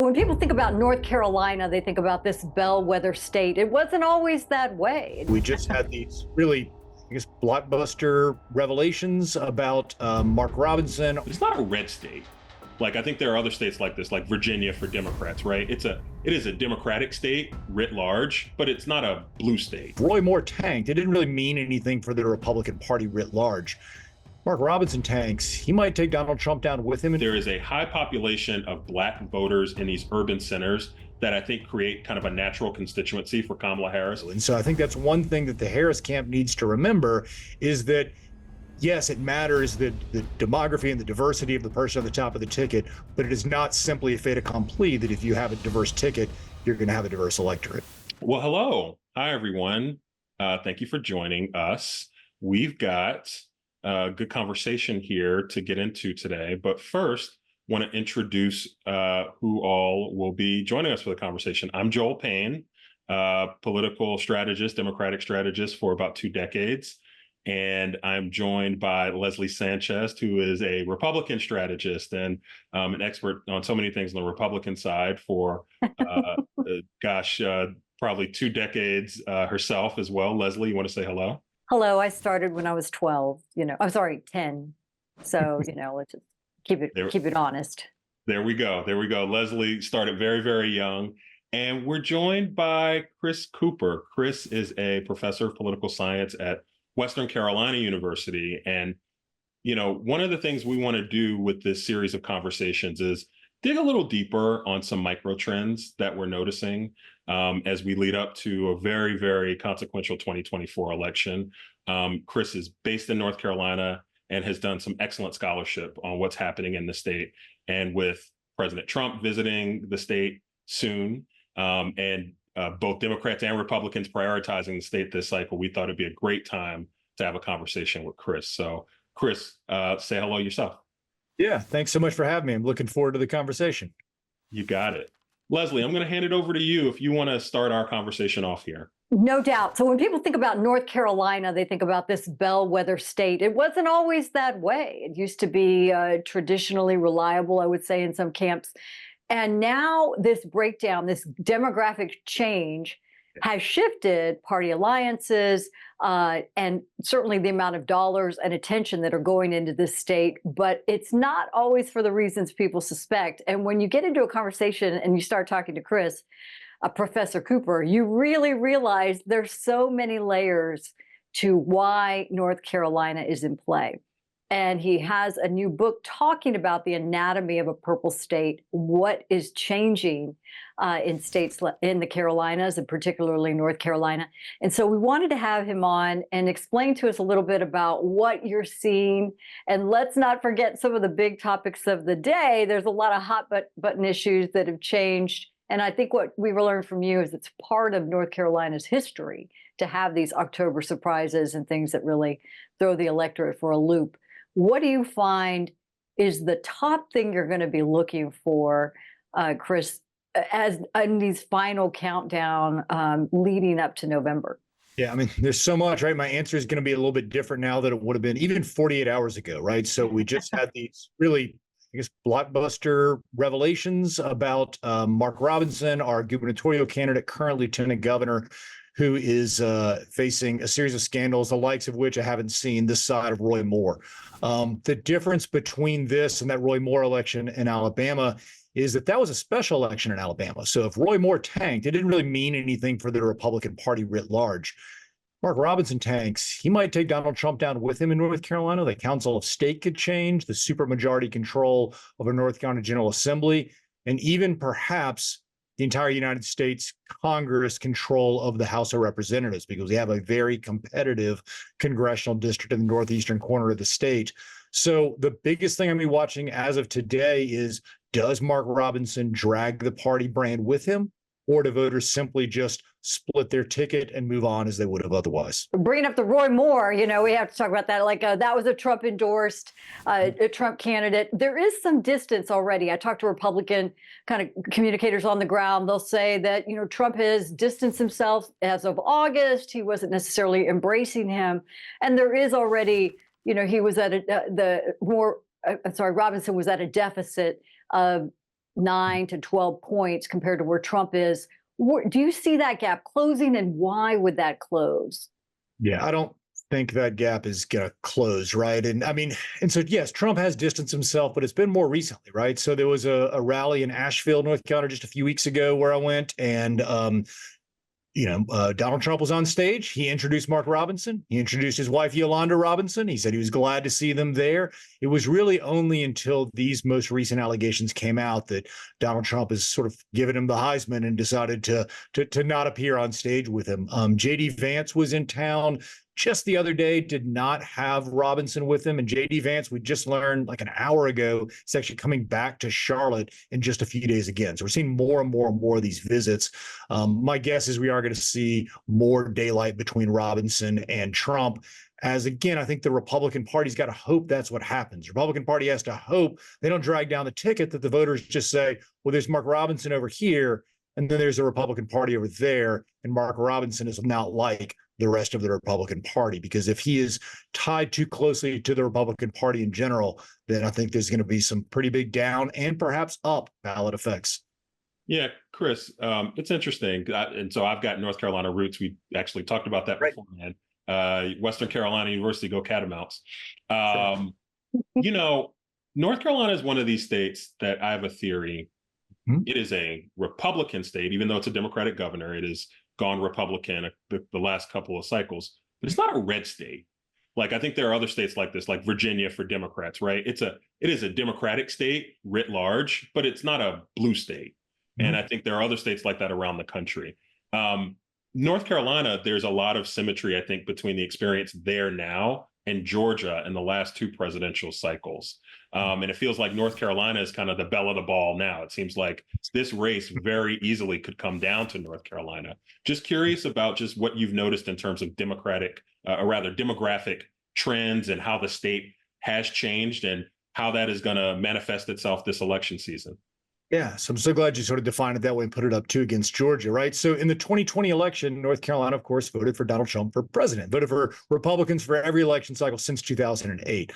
when people think about North Carolina, they think about this bellwether state. It wasn't always that way. We just had these really, blockbuster revelations about Mark Robinson. It's not a red state. Like, I think there are other states like this, like Virginia for Democrats, right? It is a Democratic state writ large, but it's not a blue state. Roy Moore tanked. It didn't really mean anything for the Republican Party writ large. Mark Robinson tanks. He might take Donald Trump down with him. There is a high population of Black voters in these urban centers that I think create kind of a natural constituency for Kamala Harris. And so I think that's one thing that the Harris camp needs to remember is that, yes, it matters that the demography and the diversity of the person at the top of the ticket, but it is not simply a fait accompli that if you have a diverse ticket, you're going to have a diverse electorate. Well, hello. Hi, everyone. Thank you for joining us. We've got a good conversation here to get into today. But first, want to introduce who all will be joining us for the conversation. I'm Joel Payne, political strategist, Democratic strategist for about 2 decades. And I'm joined by Leslie Sanchez, who is a Republican strategist and an expert on so many things on the Republican side for, probably 2 decades herself as well. Leslie, you want to say hello? Hello, I started when I was 12, I'm sorry, 10. So, let's just keep it honest. There we go. Leslie started very, very young. And we're joined by Chris Cooper. Chris is a professor of political science at Western Carolina University. And, one of the things we want to do with this series of conversations is dig a little deeper on some micro trends that we're noticing as we lead up to a very, very consequential 2024 election. Chris is based in North Carolina and has done some excellent scholarship on what's happening in the state. And with President Trump visiting the state soon, and both Democrats and Republicans prioritizing the state this cycle, we thought it'd be a great time to have a conversation with Chris. So Chris, say hello yourself. Yeah, thanks so much for having me. I'm looking forward to the conversation. You got it. Leslie, I'm going to hand it over to you if you want to start our conversation off here. No doubt. So when people think about North Carolina, they think about this bellwether state. It wasn't always that way. It used to be traditionally reliable, I would say, in some camps. And now this breakdown, this demographic change has shifted party alliances and certainly the amount of dollars and attention that are going into this state. But it's not always for the reasons people suspect. And when you get into a conversation and you start talking to Chris, Professor Cooper, you really realize there's so many layers to why North Carolina is in play. And he has a new book talking about the anatomy of a purple state, what is changing in states in the Carolinas, and particularly North Carolina. And so we wanted to have him on and explain to us a little bit about what you're seeing. And let's not forget some of the big topics of the day. There's a lot of hot button issues that have changed. And I think what we've learned from you is it's part of North Carolina's history to have these October surprises and things that really throw the electorate for a loop. What do you find is the top thing you're going to be looking for, Chris, as in these final countdown leading up to November? Yeah, I mean, there's so much, right? My answer is going to be a little bit different now than it would have been even 48 hours ago, right? So we just had these really, blockbuster revelations about Mark Robinson, our gubernatorial candidate, current lieutenant governor, who is facing a series of scandals, the likes of which I haven't seen this side of Roy Moore. The difference between this and that Roy Moore election in Alabama is that was a special election in Alabama. So if Roy Moore tanked, it didn't really mean anything for the Republican Party writ large. Mark Robinson tanks. He might take Donald Trump down with him in North Carolina. The Council of State could change, the supermajority control of a North Carolina General Assembly, and even perhaps the entire United States Congress control of the House of Representatives, because we have a very competitive congressional district in the northeastern corner of the state. So the biggest thing I'm going to be watching as of today is, does Mark Robinson drag the party brand with him, or do voters simply just split their ticket and move on as they would have otherwise? Bringing up the Roy Moore, we have to talk about that. Like that was a Trump-endorsed a Trump candidate. There is some distance already. I talked to Republican kind of communicators on the ground. They'll say that, Trump has distanced himself as of August. He wasn't necessarily embracing him. And there is already, he was at Robinson was at a deficit of 9 to 12 points compared to where Trump is. Do you see that gap closing, and why would that close? Yeah, I don't think that gap is going to close, right? And I mean, and so yes, Trump has distanced himself, but it's been more recently, right? So there was a rally in Asheville, North Carolina, just a few weeks ago where I went, and Donald Trump was on stage. He introduced Mark Robinson. He introduced his wife, Yolanda Robinson. He said he was glad to see them there. It was really only until these most recent allegations came out that Donald Trump has sort of given him the Heisman and decided to not appear on stage with him. J.D. Vance was in town just the other day, did not have Robinson with him. And J.D. Vance, we just learned like an hour ago, is actually coming back to Charlotte in just a few days again. So we're seeing more and more and more of these visits. My guess is we are going to see more daylight between Robinson and Trump. As again, I think the Republican Party's got to hope that's what happens. The Republican Party has to hope they don't drag down the ticket, that the voters just say, well, there's Mark Robinson over here, and then there's a Republican Party over there, and Mark Robinson is not like the rest of the Republican Party. Because if he is tied too closely to the Republican Party in general, then I think there's going to be some pretty big down and perhaps up ballot effects. Yeah, Chris, it's interesting. And so I've got North Carolina roots. We actually talked about that beforehand. Western Carolina University, go Catamounts. North Carolina is one of these states that I have a theory. It is a Republican state, even though it's a Democratic governor. It has gone Republican the last couple of cycles, but it's not a red state. Like, I think there are other states like this, like Virginia for Democrats, right? It is a Democratic state writ large, but it's not a blue state. And I think there are other states like that around the country. North Carolina, there's a lot of symmetry, I think, between the experience there now and Georgia in the last two presidential cycles. And it feels like North Carolina is kind of the belle of the ball now. It seems like this race very easily could come down to North Carolina. Just curious about just what you've noticed in terms of demographic trends and how the state has changed and how that is going to manifest itself this election season. Yeah, so I'm so glad you sort of defined it that way and put it up too against Georgia, right? So in the 2020 election, North Carolina, of course, voted for Donald Trump for president, voted for Republicans for every election cycle since 2008.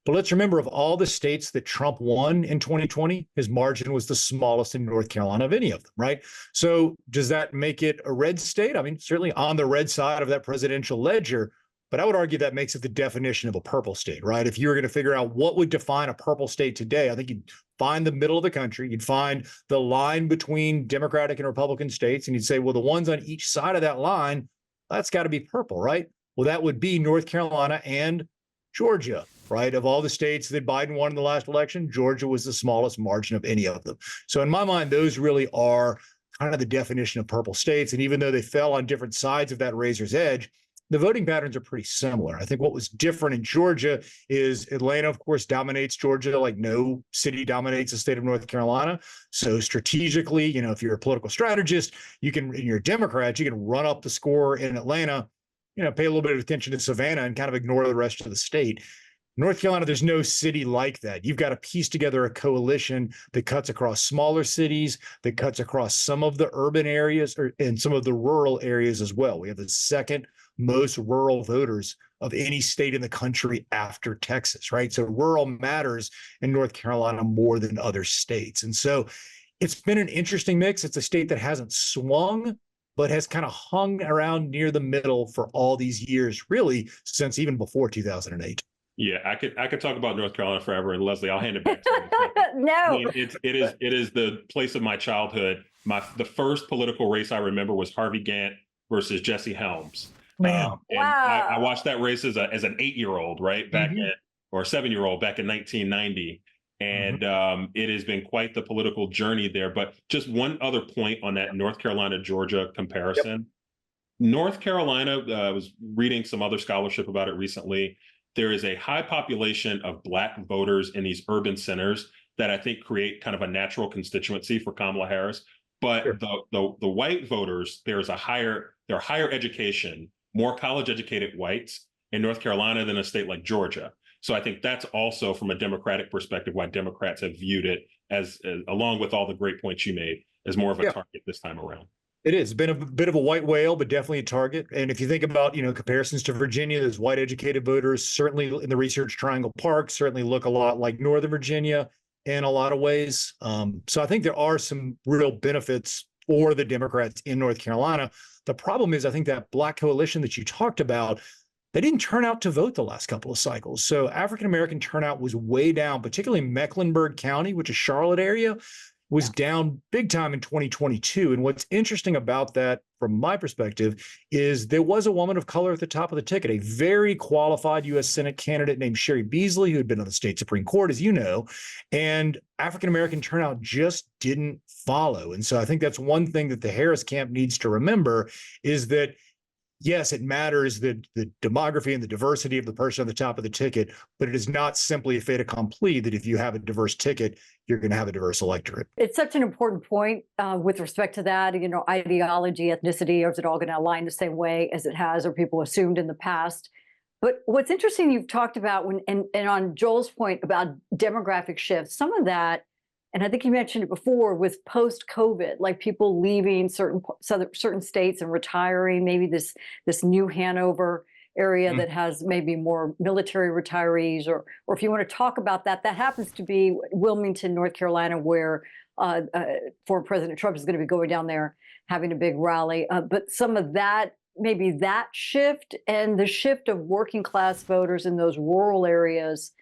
But let's remember, of all the states that Trump won in 2020, his margin was the smallest in North Carolina of any of them, right? So does that make it a red state? I mean, certainly on the red side of that presidential ledger, but I would argue that makes it the definition of a purple state, right? If you were going to figure out what would define a purple state today, I think you'd find the middle of the country. You'd find the line between Democratic and Republican states, and you'd say, well, the ones on each side of that line, that's got to be purple, right? Well, that would be North Carolina and Georgia, right? Of all the states that Biden won in the last election, Georgia was the smallest margin of any of them. So in my mind, those really are kind of the definition of purple states. And even though they fell on different sides of that razor's edge, the voting patterns are pretty similar. I think what was different in Georgia is Atlanta, of course, dominates Georgia like no city dominates the state of North Carolina. So strategically, if you're a political strategist, and you're a Democrat, you can run up the score in Atlanta, pay a little bit of attention to Savannah and kind of ignore the rest of the state. North Carolina, there's no city like that. You've got to piece together a coalition that cuts across smaller cities, that cuts across some of the urban areas and some of the rural areas as well. We have the second most rural voters of any state in the country after Texas, right? So rural matters in North Carolina more than other states. And so it's been an interesting mix. It's a state that hasn't swung, but has kind of hung around near the middle for all these years, really since even before 2008. Yeah, I could talk about North Carolina forever, and Leslie, I'll hand it back to you. No, I mean, it is the place of my childhood. The first political race I remember was Harvey Gantt versus Jesse Helms. Wow. I watched that race as an 8-year-old, right, or a 7-year-old back in 1990, and it has been quite the political journey there. But just one other point on that North Carolina Georgia comparison. Yep. North Carolina, I was reading some other scholarship about it recently. There is a high population of Black voters in these urban centers that I think create kind of a natural constituency for Kamala Harris. But sure, the white voters, they're higher education, more college educated whites in North Carolina than a state like Georgia. So I think that's also, from a Democratic perspective, why Democrats have viewed it as along with all the great points you made, as more of a target this time around. It is been a bit of a white whale, but definitely a target. And if you think about, comparisons to Virginia, those white educated voters, certainly in the Research Triangle Park, certainly look a lot like Northern Virginia. in a lot of ways. So I think there are some real benefits for the Democrats in North Carolina. The problem is, I think that Black coalition that you talked about, they didn't turn out to vote the last couple of cycles. So African-American turnout was way down, particularly Mecklenburg County, which is Charlotte area, was down big time in 2022. And what's interesting about that, from my perspective, is there was a woman of color at the top of the ticket, a very qualified U.S. Senate candidate named Sherry Beasley, who had been on the state Supreme Court, as you know, and African-American turnout just didn't follow. And so I think that's one thing that the Harris camp needs to remember, is that yes, it matters the demography and the diversity of the person on the top of the ticket, but it is not simply a fait accompli that if you have a diverse ticket, you're going to have a diverse electorate. It's such an important point with respect to that, ideology, ethnicity, or is it all going to align the same way as it has, or people assumed in the past? But what's interesting, you've talked about and on Joel's point about demographic shifts, some of that, and I think you mentioned it before, with post-COVID, like people leaving certain states and retiring, maybe this New Hanover area that has maybe more military retirees, or if you want to talk about that, that happens to be Wilmington, North Carolina, where former President Trump is going to be going down there having a big rally. But some of that, maybe that shift and the shift of working class voters in those rural areas,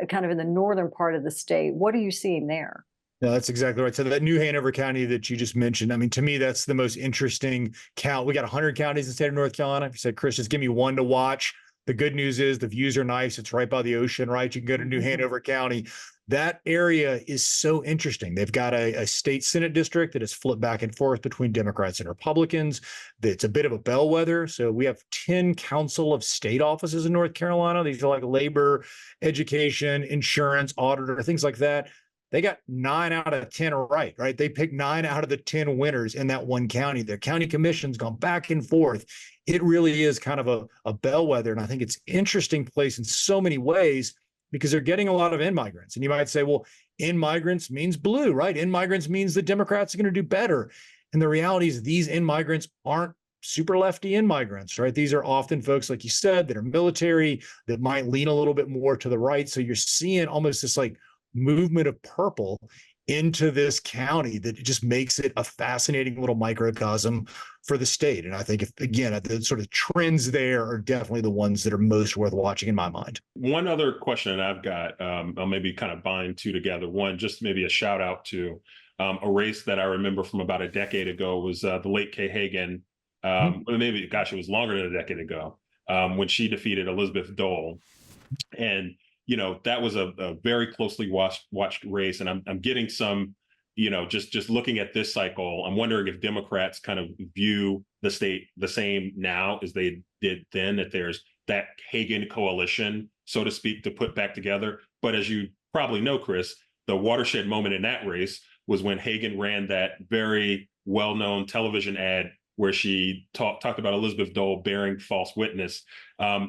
kind of in the northern part of the state, what are you seeing there? No, that's exactly right. So that New Hanover County that you just mentioned, I mean, to me, that's the most interesting count. We got 100 counties in the state of North Carolina. If you said, Chris, just give me one to watch. The good news is the views are nice. It's right by the ocean, right? You can go to New Hanover County. That area is so interesting. They've got a state Senate district that is flipped back and forth between Democrats and Republicans. It's a bit of a bellwether. So we have 10 Council of State offices in North Carolina. These are like labor, education, insurance, auditor, things like that. They got 9 out of 10 right? They picked 9 out of the 10 winners in that one county. Their county commission's gone back and forth. It really is kind of a bellwether. And I think it's an interesting place in so many ways because they're getting a lot of in-migrants. And you might say, well, in-migrants means blue, right? In-migrants means the Democrats are going to do better. And the reality is these in-migrants aren't super lefty in-migrants, right? These are often folks, like you said, that are military, that might lean a little bit more to the right. So you're seeing almost this like movement of purple into this county that just makes it a fascinating little microcosm for the state. And I think, again, the sort of trends there are definitely the ones that are most worth watching in my mind. One other question that I've got, I'll maybe kind of bind two together. One, just maybe a shout out to a race that I remember from about a decade ago was the late Kay Hagan. Maybe, gosh, it was longer than a decade ago when she defeated Elizabeth Dole. And that was a very closely watched race. And I'm getting some, just looking at this cycle, I'm wondering if Democrats kind of view the state the same now as they did then, that there's that Hagan coalition, so to speak, to put back together. But as you probably know, Chris, the watershed moment in that race was when Hagan ran that very well-known television ad where she talked about Elizabeth Dole bearing false witness.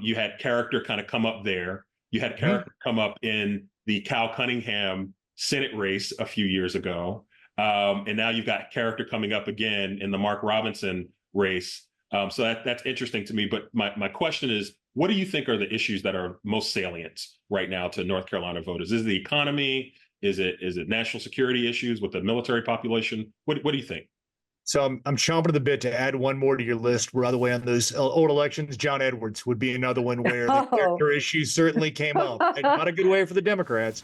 You had character kind of come up there. You had character come up in the Cal Cunningham Senate race a few years ago. And now you've got character coming up again in the Mark Robinson race. So that's interesting to me. But my question is, what do you think are the issues that are most salient right now to North Carolina voters? Is it the economy? Is it national security issues with the military population? What do you think? So I'm chomping at the bit to add one more to your list. By the way, on those old elections, John Edwards would be another one where the character issues certainly came up. And not a good way for the Democrats.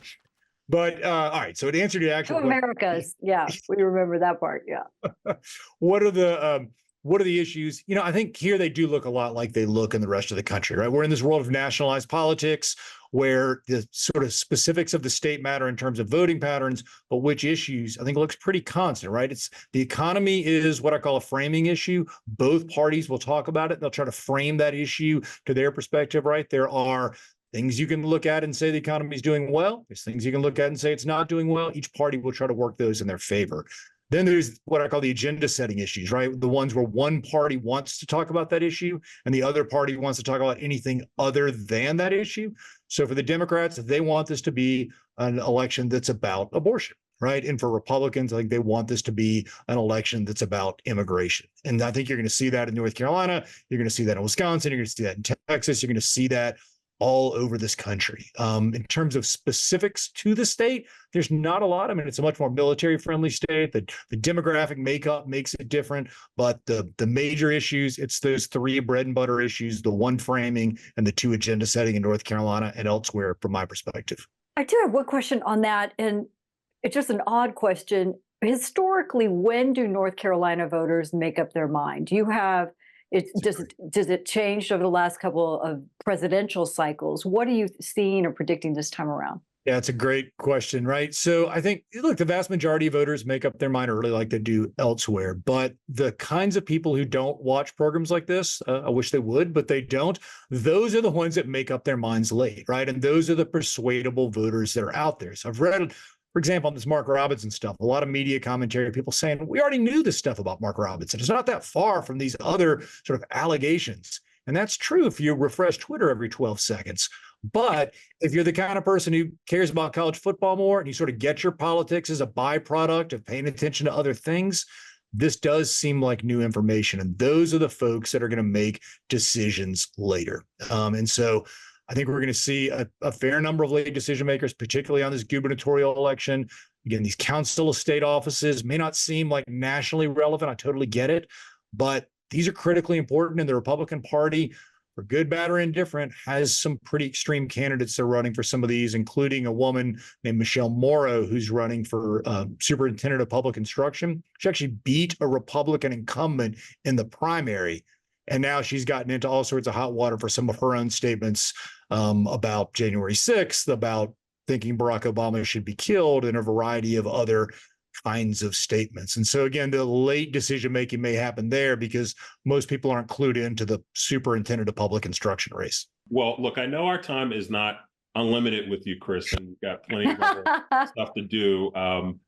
But all right, so to answer the actual America's, yeah, we remember that part, yeah. What are the issues? I think here they do look a lot like they look in the rest of the country, right? We're in this world of nationalized politics where the sort of specifics of the state matter in terms of voting patterns, but which issues I think looks pretty constant, right? It's the economy is what I call a framing issue. Both parties will talk about it. They'll try to frame that issue to their perspective, right? There are things you can look at and say the economy is doing well. There's things you can look at and say it's not doing well. Each party will try to work those in their favor. Then there's what I call the agenda setting issues, right? The ones where one party wants to talk about that issue and the other party wants to talk about anything other than that issue. So for the Democrats, they want this to be an election that's about abortion, right? And for Republicans, I think they want this to be an election that's about immigration. And I think you're going to see that in North Carolina. You're going to see that in Wisconsin. You're going to see that in Texas. You're going to see that all over this country. In terms of specifics to the state, there's not a lot. I mean, it's a much more military-friendly state. The demographic makeup makes it different, but the major issues, it's those three bread and butter issues, the one framing and the two agenda setting in North Carolina and elsewhere, from my perspective. I do have one question on that, and it's just an odd question. Historically, when do North Carolina voters make up their mind? Do you have does it change over the last couple of presidential cycles? What are you seeing or predicting this time around? Yeah, it's a great question, right? So I think, look, the vast majority of voters make up their mind early like they do elsewhere. But the kinds of people who don't watch programs like this, I wish they would, but they don't. Those are the ones that make up their minds late, right? And those are the persuadable voters that are out there. So I've read, for example, on this Mark Robinson stuff, a lot of media commentary, people saying, we already knew this stuff about Mark Robinson. It's not that far from these other sort of allegations. And that's true if you refresh Twitter every 12 seconds. But if you're the kind of person who cares about college football more and you sort of get your politics as a byproduct of paying attention to other things, this does seem like new information. And those are the folks that are going to make decisions later. And so I think we're going to see a fair number of late decision makers, particularly on this gubernatorial election. Again, these council of state offices may not seem like nationally relevant. I totally get it. But these are critically important, and the Republican Party, for good, bad, or indifferent, has some pretty extreme candidates that are running for some of these, including a woman named Michelle Morrow, who's running for superintendent of public instruction. She actually beat a Republican incumbent in the primary, and now she's gotten into all sorts of hot water for some of her own statements about January 6th, about thinking Barack Obama should be killed, and a variety of other kinds of statements. And so again, the late decision making may happen there because most people aren't clued into the superintendent of public instruction race. Well, look, I know our time is not unlimited with you, Chris, and we've got plenty of other stuff to do. I'm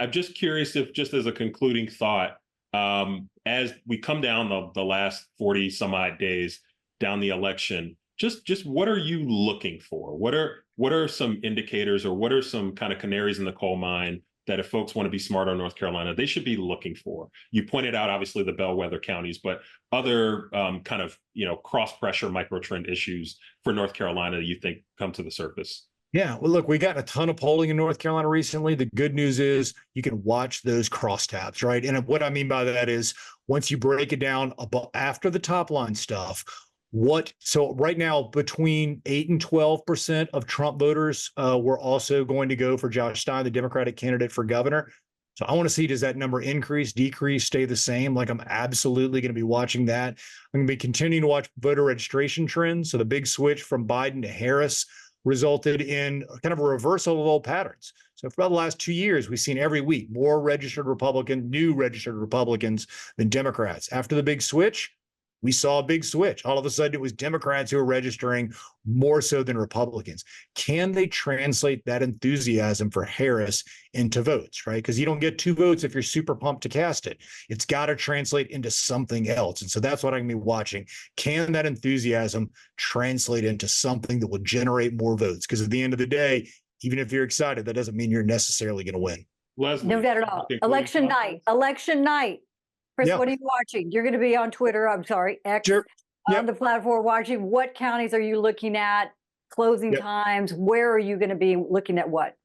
just curious if, just as a concluding thought, as we come down the last 40 some odd days down the election, just what are you looking for? What are some indicators, or what are some kind of canaries in the coal mine that if folks want to be smart on North Carolina, they should be looking for? You pointed out, obviously, the bellwether counties, but other kind of, cross-pressure microtrend issues for North Carolina that you think come to the surface. Yeah, well, look, we got a ton of polling in North Carolina recently. The good news is you can watch those crosstabs, right? And what I mean by that is once you break it down after the top line stuff, so right now between 8 and 12% of Trump voters were also going to go for Josh Stein, the Democratic candidate for governor. So I want to see, does that number increase, decrease, stay the same? Like, I'm absolutely going to be watching that. I'm going to be continuing to watch voter registration trends. So the big switch from Biden to Harris resulted in kind of a reversal of old patterns. So for about the last 2 years, we've seen every week more new registered Republicans than Democrats. After the big switch, we saw a big switch. All of a sudden, it was Democrats who were registering more so than Republicans. Can they translate that enthusiasm for Harris into votes, right? Because you don't get 2 votes if you're super pumped to cast it. It's got to translate into something else. And so that's what I'm going to be watching. Can that enthusiasm translate into something that will generate more votes? Because at the end of the day, even if you're excited, that doesn't mean you're necessarily going to win. Leslie, No doubt at all. Election night. Chris, Yeah. what are you watching? You're going to be on Twitter, X, Sure. on the platform watching. What counties are you looking at? Closing times? Where are you going to be looking at what?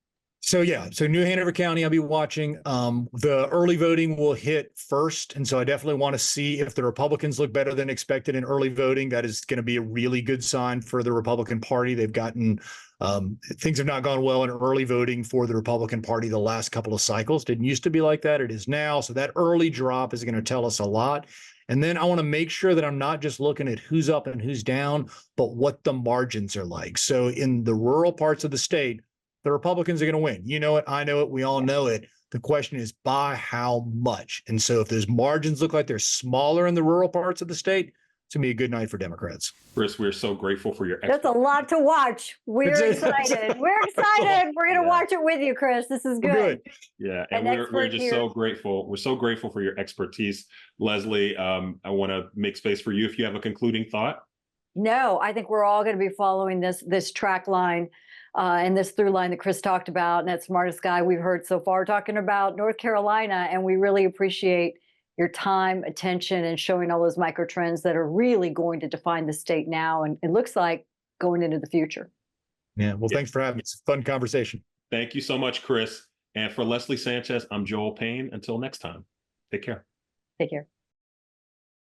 So New Hanover County, I'll be watching. The early voting will hit first. And so I definitely want to see if the Republicans look better than expected in early voting. That is going to be a really good sign for the Republican Party. They've gotten, things have not gone well in early voting for the Republican Party the last couple of cycles. Didn't used to be like that. It is now. So that early drop is going to tell us a lot. And then I want to make sure that I'm not just looking at who's up and who's down, but what the margins are like. So in the rural parts of the state, the Republicans are going to win. You know it. I know it. We all know it. The question is by how much? And so if those margins look like they're smaller in the rural parts of the state, it's going to be a good night for Democrats. Chris, we're so grateful for your That's a lot to watch. We're excited. We're excited. We're going to watch it with you, Chris. This is good. Yeah, and we're just so grateful. We're so grateful for your expertise. Leslie, I want to make space for you if you have a concluding thought. No, I think we're all going to be following this track line and this through line that Chris talked about. And that smartest guy we've heard so far talking about North Carolina. And we really appreciate your time, attention, and showing all those micro trends that are really going to define the state now. And it looks like going into the future. Yeah. Well, thanks for having me. It's a fun conversation. Thank you so much, Chris. And for Leslie Sanchez, I'm Joel Payne. Until next time, take care. Take care.